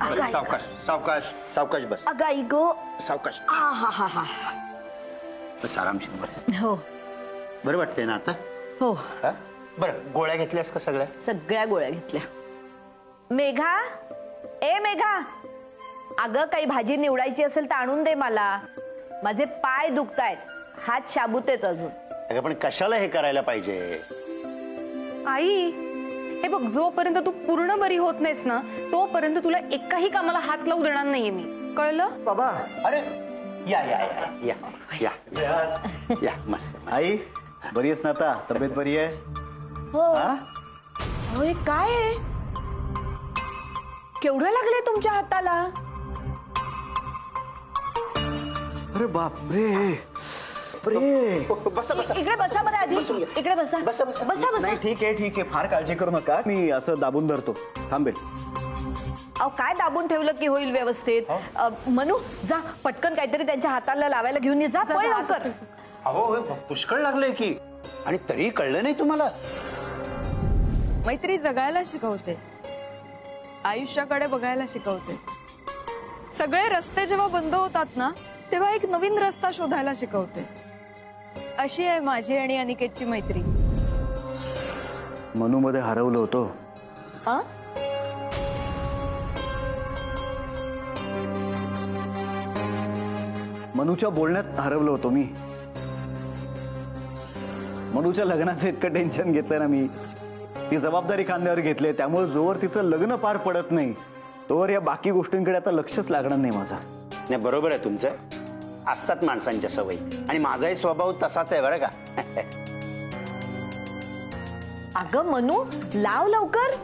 सावकाश सावकाश सावकाश बस. अगं आई गो. सावकाश. हा हा हा. बस आरामशीर बस. हो बरं वाटतंय ना आता? हो. हा? बरं गोळ्या घेतल्यास का सगळ्या? सगळ्या गोळ्या घेतल्या. मेघा, ए मेघा, अगं काही भाजी निवडायची असेल तर आणून दे मला. माझे पाय दुखतायत, हात शाबूत आहेत अजून. अगं पण कशाला हे करायला पाहिजे? आई, हे बघ, जोपर्यंत तू पूर्ण बरी होत नाहीस ना तोपर्यंत तुला एकाही कामाला हात लावू देणार नाहीये मी, कळलं? बाबा अरे या या या या या या मस्त. आई बरी आहेस ना आता? तब्येत बरी आहे? हो. होय काय आहे? केवढं लागले तुमच्या हाताला? अरे बापरे. बसा बसा. इकडे बसा बरं आधी. इकडे बसा. बसा, बसा. बसा बसा. नाही ठीक आहे फार काळजी करू नका. मी असं दाबून धरतो, थांबेल. अहो काय दाबून ठेवलं की होईल व्यवस्थित? मनू जा पटकन काहीतरी त्यांच्या हाताला लावायला घेऊन ये. जा पळ लवकर. अहो पुष्कळ लागलंय की, आणि तरी कळलं नाही तुम्हाला? मैत्री जगायला शिकवते, आयुष्याकडे बघायला शिकवते. सगळे रस्ते जेव्हा बंद होतात ना तेव्हा एक नवीन रस्ता शोधायला शिकवते. अशी आहे माझी आणि अनिकेतची मैत्री. मनू मध्ये हरवलं होतो. मनूच्या बोलण्यात हरवलं होतो मी. मनूच्या लग्नाचं इतकं टेन्शन घेतलं ना मी, ती जबाबदारी खांद्यावर घेतली. त्यामुळे जोवर तिचं लग्न पार पडत नाही तोवर या बाकी गोष्टींकडे आता लक्षच लागणार नाही माझा. नाही बरोबर आहे तुमचं. असतात माणसांच्या सवयी, आणि माझाही स्वभाव तसाच आहे बरं का. अगं मनू लाव लवकर.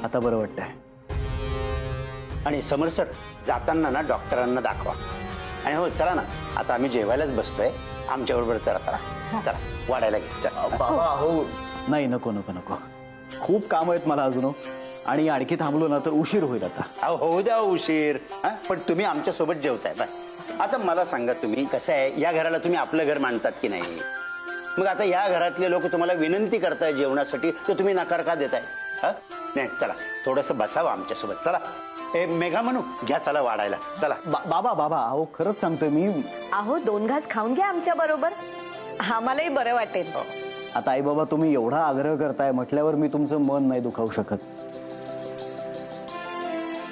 आता बरं वाटतंय. आणि समर सर जाताना ना डॉक्टरांना दाखवा. आणि हो चला ना, आता आम्ही जेवायलाच बसतोय. आमच्या बरोबर चला चला चला वाढायला घे. चला. बाबा हो नाही, नको नको नको, खूप काम आहेत मला अजून. आणि आणखी थांबलो ना तर उशीर होईल आता. अहो होऊ द्या उशीर. पण तुम्ही आमच्या सोबत जेवताय बस. आता मला सांगा, तुम्ही कसं आहे, या घराला तुम्ही आपलं घर मानतात की नाही? मग आता या घरातले लोक तुम्हाला विनंती करताय जेवणासाठी, तर तुम्ही नकार का देताय? नाही चला थोडंसं बसावं आमच्या सोबत. चला ए मेघा म्हणू घ्या, चला वाढायला चला. बाबा बाबा अहो खरंच सांगतोय मी. अहो 2 घास खाऊन घ्या आमच्या बरोबर, आम्हालाही बरं वाटेल. आता आई बाबा तुम्ही एवढा आग्रह करताय म्हटल्यावर मी तुमचं मन नाही दुखावू शकत.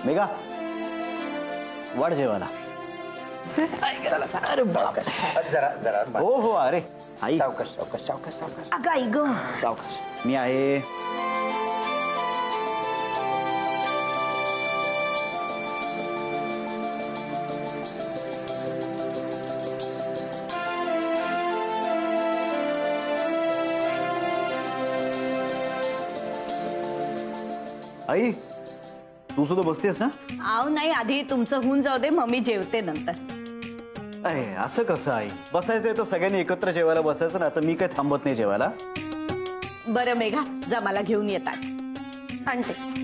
मेघा वाढ जेवायला. अरे जरा जरा हो हो. अरे आई सावकाश सावकाश सावकाश सावकाश अगं आई ग. सावकाश. मी आहे. आई तू सुद्धा बसतेस ना? आव नाही, आधी तुमचं होऊन जाऊ दे, मम्मी जेवते नंतर. अरे असं कसं आई? बसायचंय तर सगळ्यांनी एकत्र जेवायला बसायचं ना. आता मी काय थांबत नाही जेवायला. बरं मेघा जा, मला घेऊन येतात. आणते.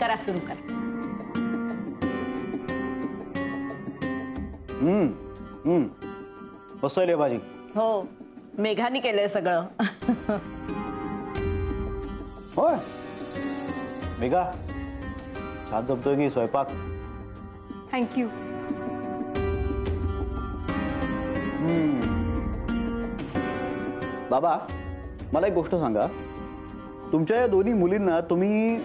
करा सुरू करा. बसवली भाजी. हो मेघानी केलंय सगळं. होय मेघा छान जमतोय की स्वयंपाक. थँक्यू. बाबा मला एक गोष्ट सांगा, तुमच्या या दोन्ही मुलींना तुम्ही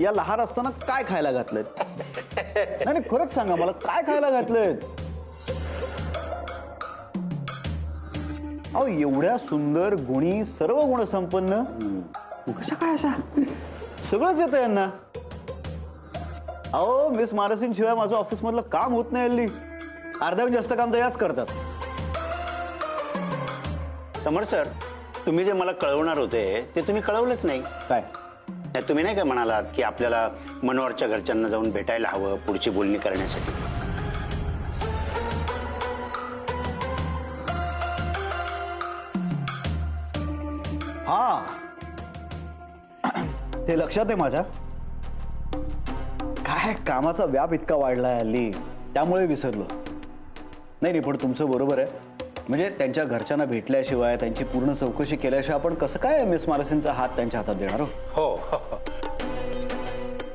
या लहान असताना काय खायला घातलंय? नाही खरंच सांगा मला, काय खायला घातलंय? अहो एवढ्या सुंदर गुणी सर्व गुणसंपन्न कशा काय अशा? सगळंच येतं यांना. अहो मिस मानसींशिवाय माझं ऑफिस मधलं काम होत नाही हल्ली. अर्ध्याहून जास्त काम तर याच करतात. समर सर, तुम्ही जे मला कळवणार होते ते तुम्ही कळवलंच नाही. काय? तुम्ही नाही का म्हणालात की आपल्याला मनोहरच्या घरच्यांना जाऊन भेटायला हवं पुढची बोलणी करण्यासाठी. हा, ते लक्षात आहे माझ्या. काय कामाचा व्याप इतका वाढलाय हल्ली, त्यामुळे विसरलो. नाही, पण तुमचं बरोबर आहे. म्हणजे त्यांच्या घरच्यांना भेटल्याशिवाय त्यांची पूर्ण चौकशी केल्याशिवाय आपण कसं काय मिस मालसींचा हात त्यांच्या हातात देणार? हो.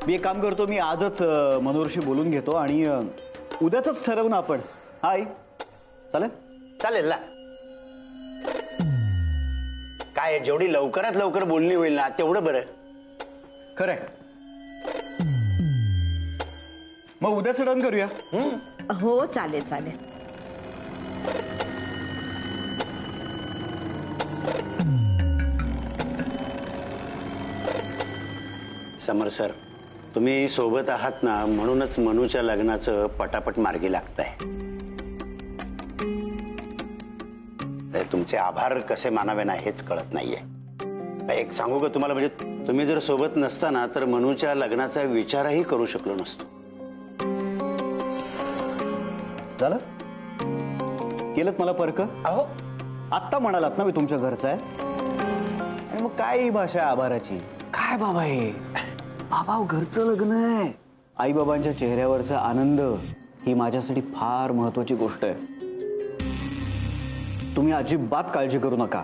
मी एक काम करतो, मी आजच मनोहरशी बोलून घेतो आणि उद्याच ठरवू ना आपण. हाय, चालेल? चालेल ना. काय जेवढी लवकरात लवकर बोलणी होईल ना तेवढं बरं. खरंय. मग उद्याच डन करूया. हो चालेल चालेल. समर सर, तुम्ही सोबत आहात ना म्हणूनच मनूच्या लग्नाचं पटापट मार्गी लागताय. तुमचे आभार कसे मानावे ना हेच कळत नाहीये. एक सांगू का तुम्हाला, म्हणजे तुम्ही जर सोबत नसताना तर मनूच्या लग्नाचा विचारही करू शकलो नसतो. झालं केलं मला परक. अहो, आत्ता म्हणालात ना मी तुमच्या घरचा आहे. आणि मग काय ही भाषा आहे आभाराची? काय बाबा हे? बाबा घरचं लग्न आहे. आई बाबांच्या चेहऱ्यावरचा आनंद ही माझ्यासाठी फार महत्वाची गोष्ट आहे. तुम्ही अजिबात काळजी करू नका.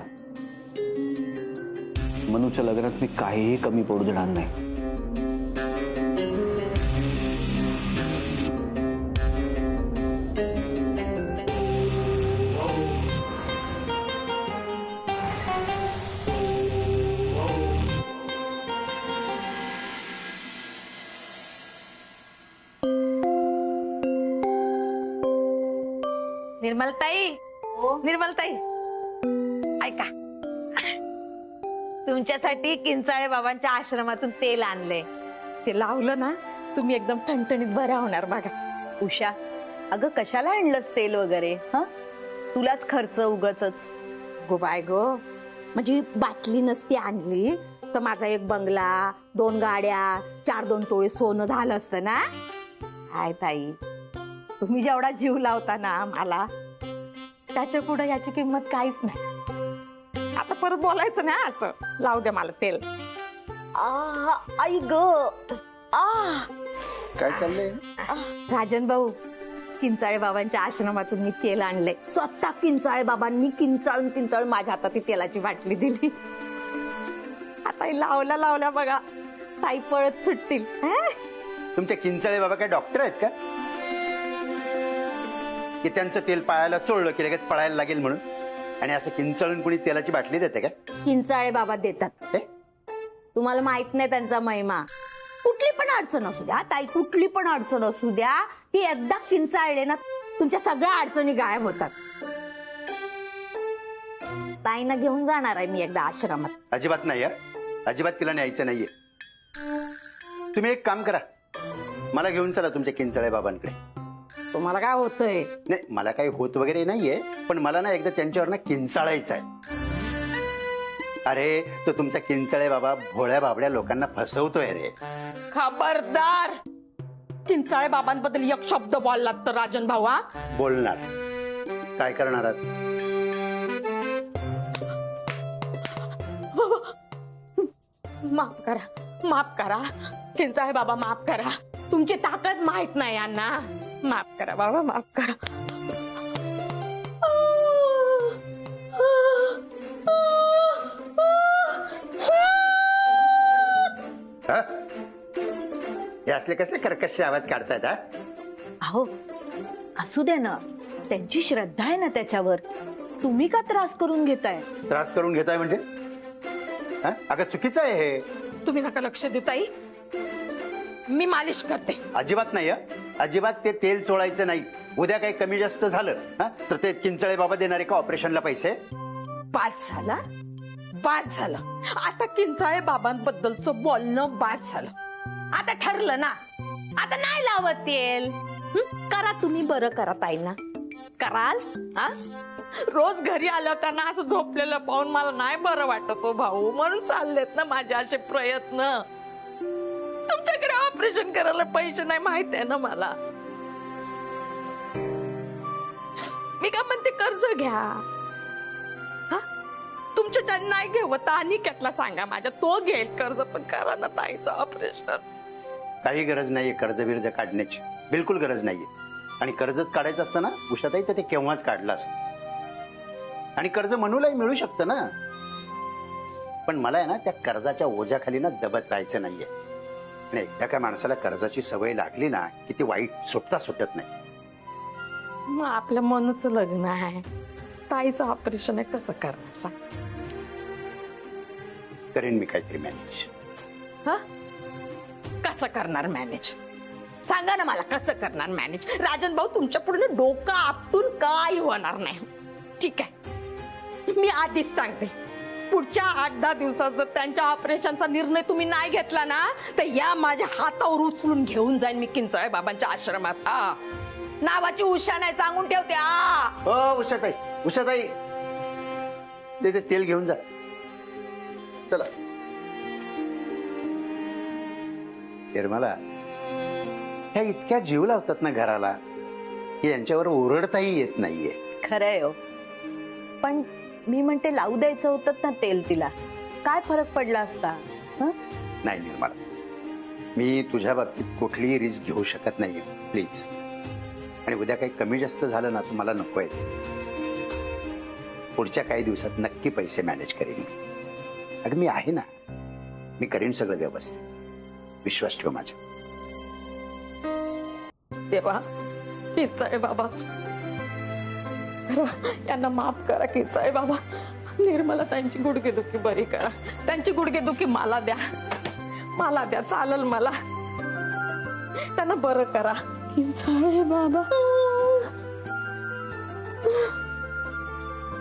मनूच्या लग्नात मी काहीही कमी पडू देणार नाही. निर्मलताई, निर्मलताई ऐका, तुमच्यासाठी किंचाळे बाबांच्या आश्रमातून तेल आणले. ते लावलं ना तुम्ही एकदम ठणठणीत बऱ्या होणार बघा. उषा, अगं कशाला आणलंस तेल वगैरे? हा, तुलाच खर्च उगचच. गो बाय गो, म्हणजे बाटली नसती आणली तर माझा एक बंगला, 2 गाड्या, 4-2 तोळे सोनं झालं असतं ना. हाय ताई, तुम्ही जेवढा जीव लावता ना मला, त्याच्या पुढे याची किंमत काहीच नाही. आता परत बोलायचं ना असं. लावू दे मला तेल. आई ग, काय चाललंय? राजन भाऊ, किंचाळे बाबांच्या आश्रमातून मी तेल आणले. स्वतः किंचाळे बाबांनी किंचाळून माझ्या हातात ती तेलाची बाटली दिली. आता हे लावल्या लावल्या बघा ताई पळत सुटतील. तुमचे किंचाळे बाबा काय डॉक्टर आहेत का की त्यांचं तेल पायाला चोळलं की लगेच पळायला लागेल म्हणून? आणि असं किंचाळून कुणी तेलाची बाटली देते का? किंचाळे बाबा देतात. तुम्हाला माहित नाही त्यांचा महिमा. कुठली पण अडचण असू द्या ताई, कुठली पण अडचण असू द्या, ती एकदा किंचाळले ना तुमच्या सगळ्या अडचणी गायब होतात. ताईंना घेऊन जाणार आहे मी एकदा आश्रमात. अजिबात नाही. अजिबात तिला न्यायचं नाहीये. तुम्ही एक काम करा, मला घेऊन चला तुमच्या किंचाळे बाबांकडे. तुम्हाला काय होतंय? नाही, मला काही होत वगैरे नाहीये, पण मला ना एकदा त्यांच्यावर ना किंचाळायचं आहे. अरे तो तुमचा किंचाळे बाबा भोळ्या बाबड्या लोकांना फसवतोय रे. खबरदार, किंचाळे बाबांबद्दल एक शब्द बोललात तर राजन भाऊ. बोलणार. काय करणार आहात? माफ करा, माफ करा किंचाळे बाबा, माफ करा. तुमची ताकद माहित नाही यांना. माफ करा बाबा, माफ करा. हा? हे असले कसले कर्कश आवाज काढतायत? हा, अहो असू दे ना, त्यांची श्रद्धा आहे ना त्याच्यावर. तुम्ही का त्रास करून घेताय? त्रास करून घेताय म्हणजे? हा? अगं चुकीचं आहे हे. तुम्ही नका लक्ष देताई, मी मालिश करते. अजिबात नाही. अजिबात ते तेल चोळायचं नाही. उद्या काही कमी जास्त झालं तर ते किंचाळे बाबा देणारे का ऑपरेशनला पैसे? 5 झाला, बाद झालं. आता किंचाळे बाबांबद्दलचं बोलणं बाद झालं. आता ठरलं ना, आता नाही लावत तेल. करा तुम्ही, बरं करा ताईंना. कराल हा? रोज घरी आलं त्यांना असं झोपलेलं पाहून मला नाही बरं वाटत हो भाऊ, म्हणून चाललेत ना माझे असे प्रयत्न. तुमच्याकडे ऑपरेशन करायला पैसे नाही, माहित आहे ना मला. मी काय म्हणते, कर्ज घ्या. तुमच्या ज्यांनी नाही घेवत आणि त्यातला सांगा माझ्या, तो घेईल कर्ज. पण करा ना ताईचं ऑपरेशन. काही गरज नाहीये कर्ज बिर्ज काढण्याची, बिलकुल गरज नाहीये. आणि कर्जच काढायचं असतं ना उषाताई, तर ते केव्हाच काढलं असतं. आणि कर्ज मनूलाही मिळू शकतं ना. पण मला आहे ना त्या कर्जाच्या ओझ्याखाली ना दबत राहायचं नाहीये. आणि एकदा काय माणसाला कर्जाची सवय लागली ना की ती वाईट सुटत नाही. मग आपल्या मनूचं लग्न आहे, ताईचं ऑपरेशन आहे, कसं करणार सांग? करेन मी काहीतरी मॅनेज. हा? कसं करणार मॅनेज? सांगा ना मला, कसं करणार मॅनेज? राजन भाऊ, तुमच्या पुढे डोकं आपटून काही होणार नाही. ठीक आहे, मी आधीच सांगते, पुढच्या 8-10 दिवसात जर त्यांच्या ऑपरेशनचा निर्णय तुम्ही नाही घेतला ना, तर या माझ्या हातावर उचलून घेऊन जाईन मी किंचाळे बाबांच्या आश्रमात. हा, नावाची उषा नाही, सांगून ठेवते. हो उषाताई, उषाताई ते तेल घेऊन जा. चला. निर्मला, ह्या इतक्या जीव लावतात ना घराला की यांच्यावर ओरडताही येत नाहीये. खरंय हो. पण मी म्हणते लावू द्यायचं होतं ना तेल तिला, काय फरक पडला असता? नाही निर्मला, मी तुझ्या बाबतीत कुठलीही रिस्क घेऊ शकत नाहीये. प्लीज. आणि उद्या काही कमी जास्त झालं ना तर मला नको आहे. पुढच्या काही दिवसात नक्की पैसे मॅनेज करेन मी. अगं मी आहे ना, मी करीन सगळं व्यवस्थित. विश्वास ठेव माझ्या. तेव्हा किंचाळे बाबा, त्यांना माफ करा किंचाळे बाबा. निर्मला त्यांची गुडघेदुखी बरी करा. त्यांची गुडघेदुखी मला द्या, मला द्या, चालेल मला. त्यांना बरं करा किंचाळे बाबा.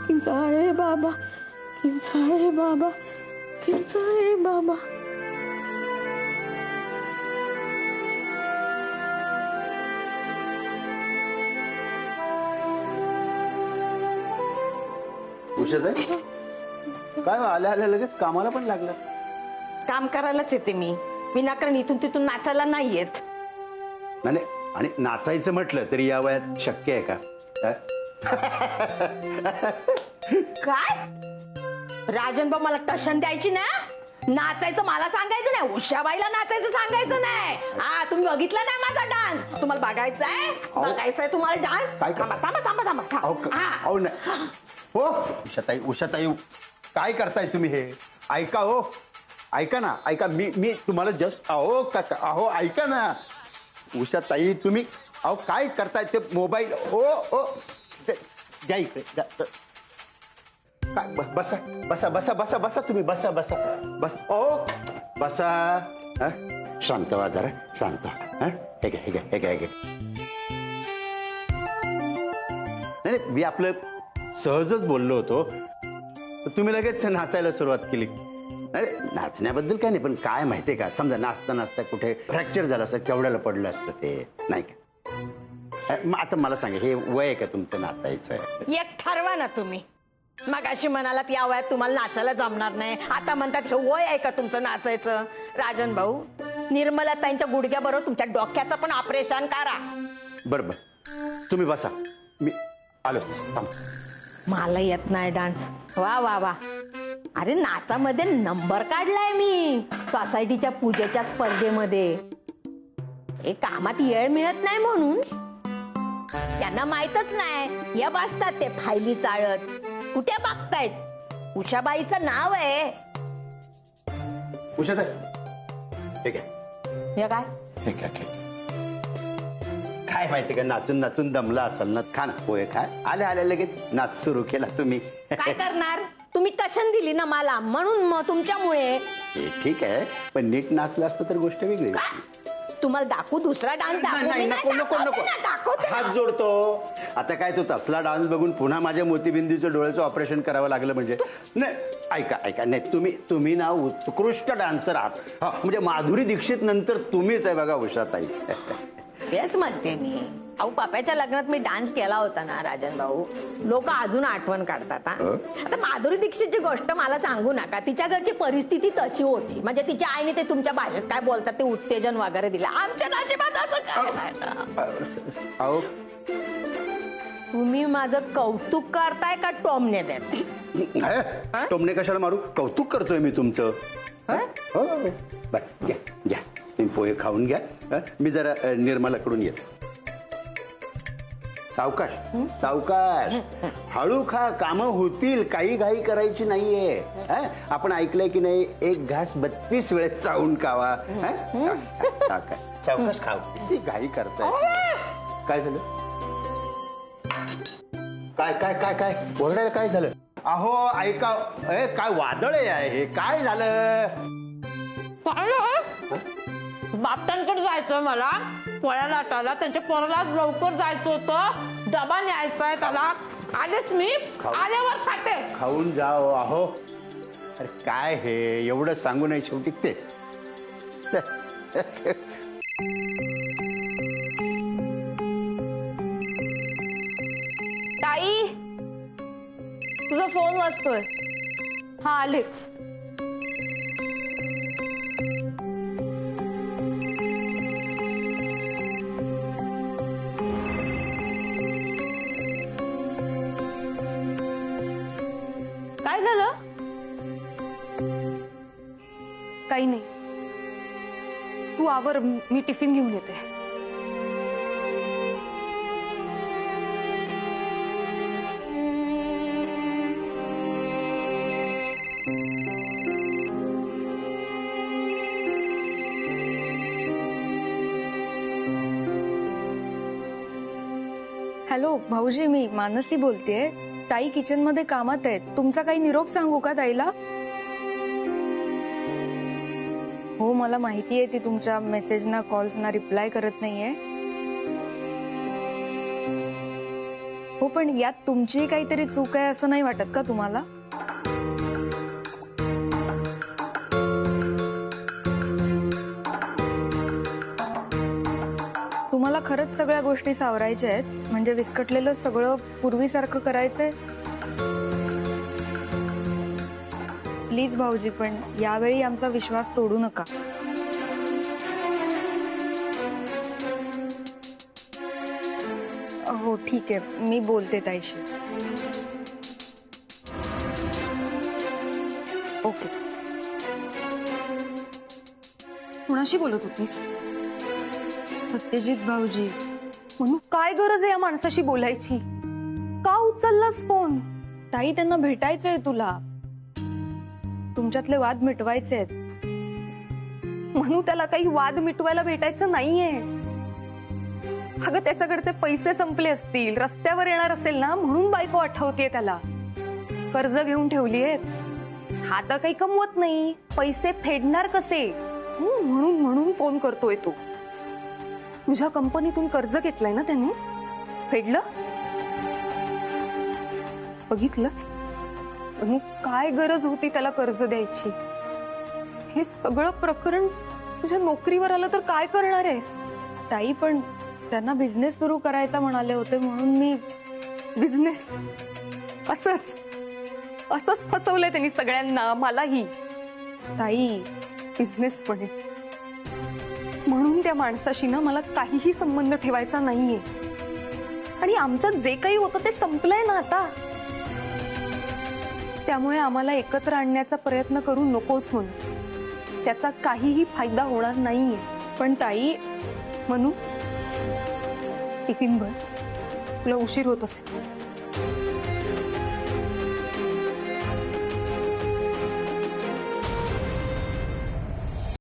किंचाळे बाबा, किंचाळे बाबा, किंचाळे बाबा. उषाताई, काय आल्या आल्या लगेच कामाला पण लागलं? काम करायलाच येते मी, विनाकारण इथून तिथून नाचायला नाही येत. नाही, आणि नाचायचं म्हटलं तरी या वयात शक्य आहे का? काय राजन भाऊ, मला टशन द्यायची ना? नाचायचं मला सांगायचं नाही, उषाबाईला नाचायचं सांगायचं नाही. हा, तुम्ही बघितला नाही माझा डान्स? तुम्हाला बघायचा आहे? बघायचा आहे तुम्हाला डान्स? काय थांबा थांबा थांबा थांबा. हा. अहो नाही हो उषाताई, उषाताई काय करताय तुम्ही हे? ऐका हो, ऐका ना, ऐका. मी तुम्हाला जस्ट अहो ऐका ना उषाताई, तुम्ही अहो काय करताय? ते मोबाईल ओ द्या इकडे द्या. काय बसा बसा बसा बसा बसा तुम्ही बसा बसा बस. ओ बसा. शांत व्हा जरा, शांत. हे घ्या हे घ्या हे घ्या हे घ्या. नाही, मी आपलं सहजच बोललो होतो, तुम्ही लगेच नाचायला सुरुवात केली. अरे नाचण्याबद्दल काय नाही, पण काय माहितीये का, समजा नाचता नाचता कुठे फ्रॅक्चर झालं असतं, केवढ्याला पडलं असतं ते, नाही का? मग आता मला सांगा, हे वय आहे का तुमचं नाचायचं? एक ठरवा ना तुम्ही. मगाशी म्हणालात या वयात तुम्हाला नाचायला जमणार नाही, आता म्हणतात हे वय आहे का तुमचं नाचायचं? राजन भाऊ, निर्मला ताईंच्या गुडघ्याबरोबर तुमच्या डोक्याचं पण ऑपरेशन करा. बरोबर, तुम्ही बसा, मी आलोच. मला येत नाही डान्स. वा वा वा. अरे नाचामध्ये नंबर काढलाय मी सोसायटीच्या पूजेच्या स्पर्धेमध्ये. हे कामात वेळ मिळत नाही म्हणून त्यांना माहितच नाही. या बसतात ते फायली चाळत, कुठे बघतायत? उषाबाईचं नाव आहे. उषाताई, हे घ्या. हे काय? हे घ्या, घ्या. काय माहिती का, नाचून नाचून दमला असाल ना, खा ना पोहे खा. आल्या आल्या लगेच नाच सुरू केला तुम्ही. काय करणार? तुम्ही टशन दिली ना मला, म्हणून मग तुमच्यामुळे. ठीक आहे, पण नीट नाचलं असतं तर गोष्ट वेगळी. तुम्हाला दाखवू दुसरा डान्स नाही, नको नको नको हात जोडतो. आता काय तो तसला डान्स बघून पुन्हा माझ्या मोतीबिंदूच्या डोळ्याचं ऑपरेशन करावं लागलं म्हणजे नाही. ऐका नाही, तुम्ही ना उत्कृष्ट डान्सर आहात. म्हणजे माधुरी दीक्षित नंतर तुम्हीच आहे बघा उषाताई. तेच म्हणते मी. अहो पाप्याच्या लग्नात मी डान्स केला होता ना राजन भाऊ, लोक अजून आठवण काढतात. आता माधुरी दीक्षितची गोष्ट मला सांगू नका. तिच्या घरची परिस्थिती तशी होती. म्हणजे तिच्या आईने ते तुमच्या भाषेत काय बोलतात ते उत्तेजन वगैरे दिलं. आमच्या नशिबात असं काय नाही. अहो तुम्ही माझं कौतुक करताय का टोमणे देताय? टोमणे कशाला मारू? कौतुक करतोय मी तुमचं. हो बरं घ्या घ्या, तुम्ही पोहे खाऊन घ्या. मी जरा निर्मलाकडून येतो. सावकाश सावकाश, हळू खा, कामं होतील. काही घाई करायची नाहीये. आपण ऐकलंय की नाही, एक घास 32 वेळेस चावून खावा. सावकाश खाऊ, ती घाई करताय. काय झालं? काय काय काय काय ओरडायला काय झालं? अहो ऐका, काय वादळ आहे हे? काय झालं? बापटांकडे जायचंय मला पोळ्या लाटायला. त्यांच्या पोराला लवकर जायचं होतं, डबा न्यायचाय त्याला. आलेच मी, आल्यावर खाते. खाऊन जाओ. अहो अरे काय हे, एवढं सांगू नाही शेवटी ते. ताई, तुझा फोन वाजतोय. हा आलेच. काय झालं? काही नाही, तू आवर, मी टिफिन घेऊन येते. हॅलो भाऊजी, मी मानसी बोलतेय. ताई किचन मध्ये कामात आहेत. तुमचा काही निरोप सांगू का ताईला? हो मला माहितीये ती तुमच्या मेसेजना कॉल्सना रिप्लाय करत नाहीये. हो पण यात तुमची काहीतरी चूक आहे असं नाही वाटत का तुम्हाला? तुम्हाला खरंच सगळ्या गोष्टी सावरायच्या आहेत? म्हणजे विस्कटलेलं सगळं पूर्वीसारखं करायचंय? प्लीज भाऊजी, पण यावेळी आमचा विश्वास तोडू नका. हो ठीक आहे, मी बोलते ताईशी. ओके. कुणाशी बोलत होतीस? सत्यजित भाऊजी. म्हणून काय गरज आहे या माणसाशी बोलायची? का उचललास फोन? ताई त्यांना भेटायचंय तुला. तुमच्यातले वाद मिटवायचे आहेत. म्हणून त्याला काही वाद मिटवायला भेटायचं नाहीये. अगं त्याच्याकडचे पैसे संपले असतील, रस्त्यावर येणार असेल ना, म्हणून बायको आठवतीये त्याला. कर्ज घेऊन ठेवली आहेत, हा तर काही कमवत नाही, पैसे फेडणार कसे म्हणून फोन करतोय तो. तुझ्या कंपनीतून कर्ज घेतलंय ना त्याने, फेडलं? बघितलंस? काय गरज होती त्याला कर्ज द्यायची? हे सगळं प्रकरण तुझ्या नोकरीवर आलं तर काय करणार आहेस? ताई पण त्यांना बिझनेस सुरू करायचा म्हणाले होते म्हणून मी. बिझनेस? असंच फसवलंय त्यांनी सगळ्यांना, मलाही. ताई बिझनेस पण आहे म्हणून त्या माणसाशी ना मला काहीही संबंध ठेवायचा नाहीये. आणि आमच्यात जे काही होतं ते संपलंय ना आता. त्यामुळे आम्हाला एकत्र आणण्याचा प्रयत्न करू नकोस म्हणून. त्याचा काहीही फायदा होणार नाहीये. पण ताई. मनू, टिफिन भर, तुला उशीर होत असेल.